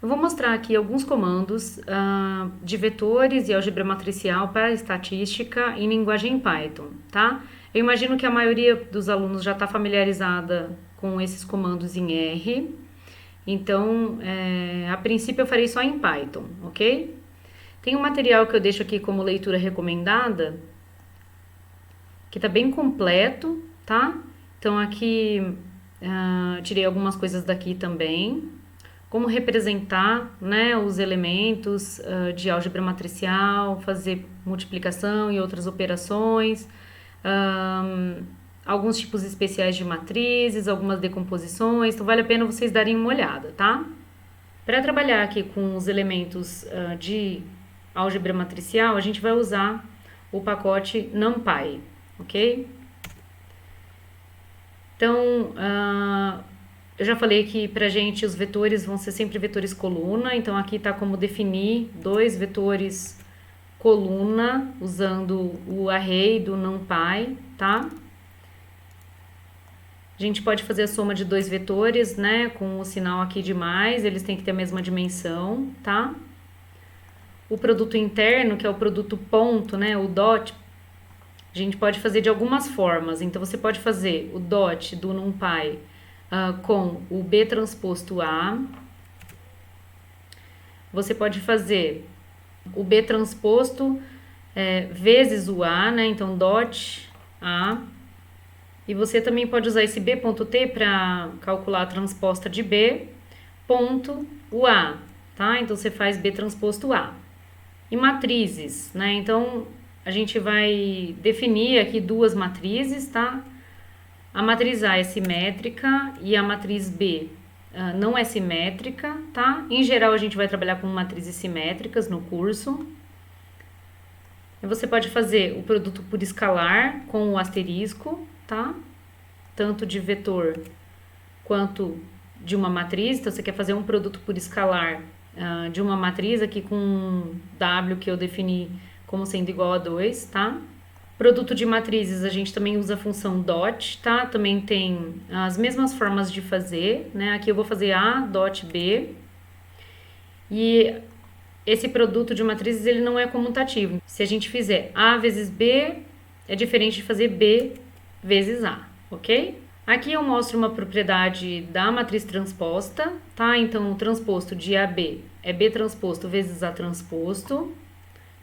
Eu vou mostrar aqui alguns comandos de vetores e álgebra matricial para estatística em linguagem Python, tá? Eu imagino que a maioria dos alunos já está familiarizada com esses comandos em R, então, a princípio eu farei só em Python, ok? Tem um material que eu deixo aqui como leitura recomendada, que está bem completo, tá? Então aqui tirei algumas coisas daqui também. Como representar, né, os elementos de álgebra matricial, fazer multiplicação e outras operações, alguns tipos especiais de matrizes, algumas decomposições, então vale a pena vocês darem uma olhada, tá? Para trabalhar aqui com os elementos de álgebra matricial, a gente vai usar o pacote NumPy, ok? Então, eu já falei que pra gente os vetores vão ser sempre vetores coluna, então aqui tá como definir dois vetores coluna usando o array do NumPy, tá? A gente pode fazer a soma de dois vetores, né, com o sinal aqui de mais, eles têm que ter a mesma dimensão, tá? O produto interno, que é o produto ponto, né, o dot, a gente pode fazer de algumas formas. Então, você pode fazer o dot do NumPy com o B transposto A. Você pode fazer o B transposto vezes o A, né? Então, dot A. E você também pode usar esse B.T para calcular a transposta de B, ponto o A, tá? Então, você faz B transposto A. E matrizes, né? Então, a gente vai definir aqui duas matrizes, tá? A matriz A é simétrica e a matriz B não é simétrica, tá? Em geral, a gente vai trabalhar com matrizes simétricas no curso. Você pode fazer o produto por escalar com o asterisco, tá? Tanto de vetor quanto de uma matriz. Então, você quer fazer um produto por escalar de uma matriz aqui com W que eu defini como sendo igual a 2, tá? Produto de matrizes, a gente também usa a função dot, tá? Também tem as mesmas formas de fazer, né? Aqui eu vou fazer A, dot B. E esse produto de matrizes, ele não é comutativo. Se a gente fizer A vezes B, é diferente de fazer B vezes A, ok? Aqui eu mostro uma propriedade da matriz transposta, tá? Então, o transposto de AB é B transposto vezes A transposto.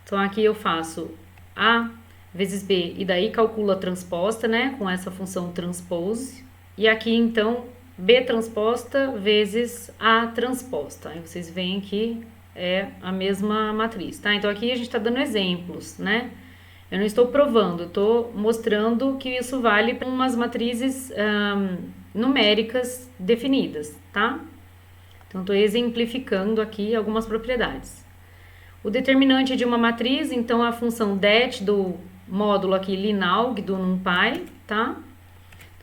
Então, aqui eu faço A vezes B e daí calculo a transposta, né? Com essa função transpose. E aqui, então, B transposta vezes A transposta. Aí vocês veem que é a mesma matriz, tá? Então, aqui a gente tá dando exemplos, né? Eu não estou provando, eu estou mostrando que isso vale para umas matrizes numéricas definidas, tá? Então, estou exemplificando aqui algumas propriedades. O determinante de uma matriz, então, a função det do módulo aqui linaug do NumPy, tá?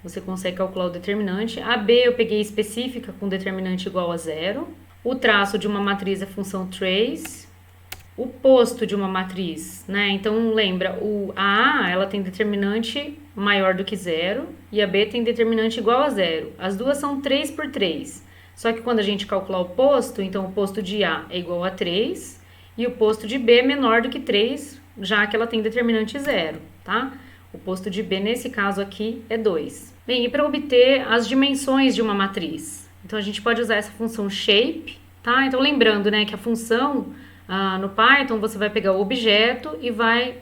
Você consegue calcular o determinante. A B eu peguei específica com determinante igual a 0. O traço de uma matriz é a função trace. O posto de uma matriz, né? Então, lembra, a ela tem determinante maior do que 0 e a B tem determinante igual a 0. As duas são 3 por 3. Só que quando a gente calcular o posto, então o posto de A é igual a 3 e o posto de B é menor do que 3, já que ela tem determinante 0, tá? O posto de B, nesse caso aqui, é 2. Bem, e para obter as dimensões de uma matriz? Então, a gente pode usar essa função shape, tá? Então, lembrando, né, que a função... no Python, você vai pegar o objeto e vai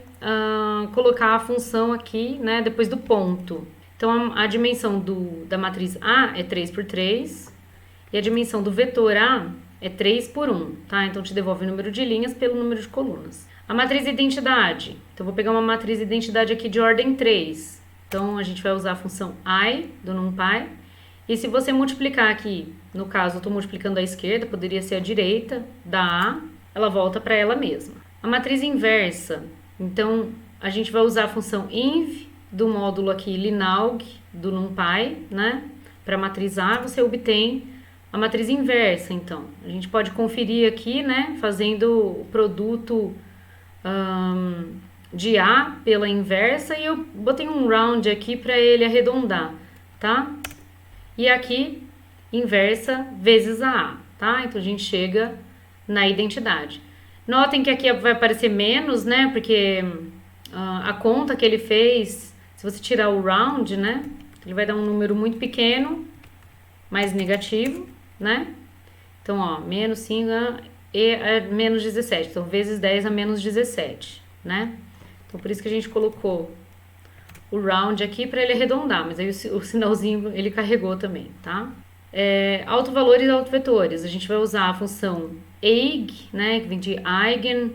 colocar a função aqui, né, depois do ponto. Então, a dimensão da matriz A é 3 por 3 e a dimensão do vetor A é 3 por 1, tá? Então, te devolve o número de linhas pelo número de colunas. A matriz identidade. Então, vou pegar uma matriz identidade aqui de ordem 3. Então, a gente vai usar a função I do NumPy. E se você multiplicar aqui, no caso, eu estou multiplicando à esquerda, poderia ser à direita da A, ela volta para ela mesma. A matriz inversa, então a gente vai usar a função inv do módulo aqui linaug do NumPy, né? Para a matriz A, você obtém a matriz inversa, então. A gente pode conferir aqui, né? Fazendo o produto de A pela inversa e eu botei um round aqui para ele arredondar, tá? E aqui, inversa vezes a A. tá? Então a gente chega na identidade. Notem que aqui vai aparecer menos, né? Porque a conta que ele fez, se você tirar o round, né? Ele vai dar um número muito pequeno, mais negativo, né? Então, ó, menos 5 e menos 17. Então, vezes 10 a menos 17, né? Então, por isso que a gente colocou o round aqui para ele arredondar, mas aí o sinalzinho ele carregou também, tá? Autovalores e autovetores. A gente vai usar a função eig, né, que vem de eigen.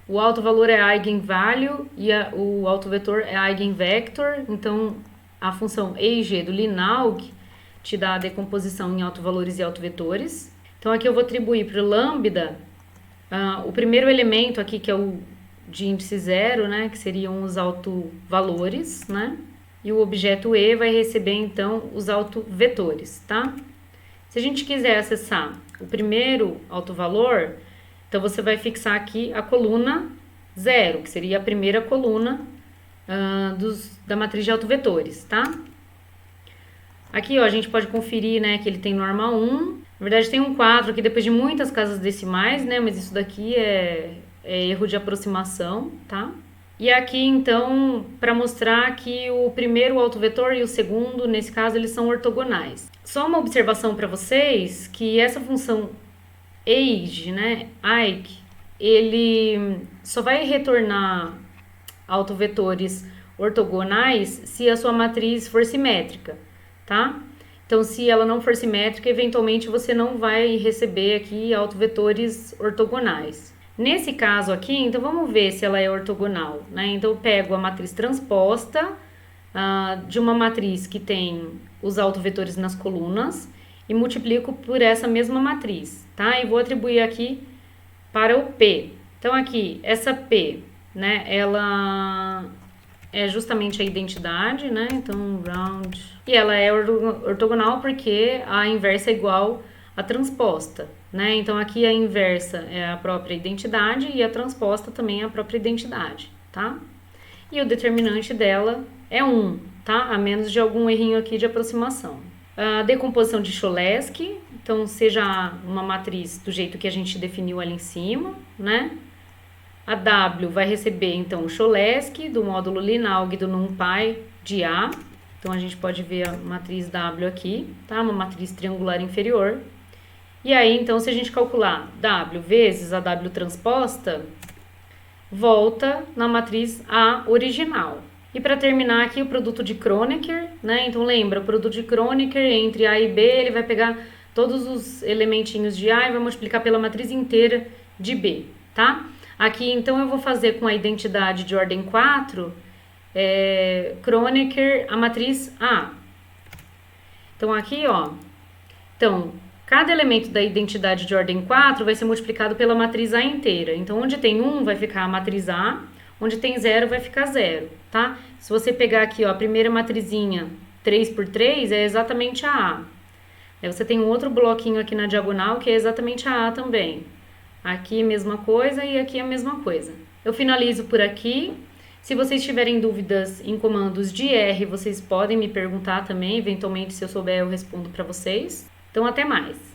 O autovalor é eigenvalue e o autovetor é eigenvector. Então, a função eig do Linaug te dá a decomposição em autovalores e autovetores. Então, aqui eu vou atribuir para o lambda o primeiro elemento aqui, que é o de índice 0, né, que seriam os autovalores, né? E o objeto E vai receber, então, os autovetores, tá? Se a gente quiser acessar o primeiro autovalor, então você vai fixar aqui a coluna 0, que seria a primeira coluna da matriz de autovetores, tá? Aqui, ó, a gente pode conferir, né, que ele tem norma 1. Na verdade, tem um 4 aqui depois de muitas casas decimais, né, mas isso daqui é erro de aproximação, tá? E aqui, então, para mostrar que o primeiro autovetor e o segundo, nesse caso, eles são ortogonais. Só uma observação para vocês, que essa função age, né, eig, ele só vai retornar autovetores ortogonais se a sua matriz for simétrica, tá? Então, se ela não for simétrica, eventualmente você não vai receber aqui autovetores ortogonais. Nesse caso aqui, então vamos ver se ela é ortogonal, né? Então eu pego a matriz transposta de uma matriz que tem os autovetores nas colunas e multiplico por essa mesma matriz, tá? E vou atribuir aqui para o P. Então aqui, essa P, né, ela é justamente a identidade, né? Então, round. E ela é ortogonal porque a inversa é igual à transposta, né? Então, aqui a inversa é a própria identidade e a transposta também é a própria identidade, tá? E o determinante dela é 1, tá? A menos de algum errinho aqui de aproximação. A decomposição de Cholesky, então, seja uma matriz do jeito que a gente definiu ali em cima, né? A W vai receber, então, o Cholesky do módulo Linaug do NumPy de A. Então, a gente pode ver a matriz W aqui, tá? Uma matriz triangular inferior. E aí, então, se a gente calcular W vezes a W transposta, volta na matriz A original. E para terminar aqui, o produto de Kronecker, né? Então, lembra, o produto de Kronecker entre A e B, ele vai pegar todos os elementinhos de A e vai multiplicar pela matriz inteira de B, tá? Aqui, então, eu vou fazer com a identidade de ordem 4, Kronecker, a matriz A. Então, aqui, ó, então, cada elemento da identidade de ordem 4 vai ser multiplicado pela matriz A inteira. Então, onde tem 1 vai ficar a matriz A, onde tem 0 vai ficar 0, tá? Se você pegar aqui, ó, a primeira matrizinha 3 por 3 é exatamente a A. Aí você tem um outro bloquinho aqui na diagonal que é exatamente a A também. Aqui a mesma coisa e aqui a mesma coisa. Eu finalizo por aqui. Se vocês tiverem dúvidas em comandos de R, vocês podem me perguntar também. Eventualmente, se eu souber, eu respondo para vocês. Então, até mais!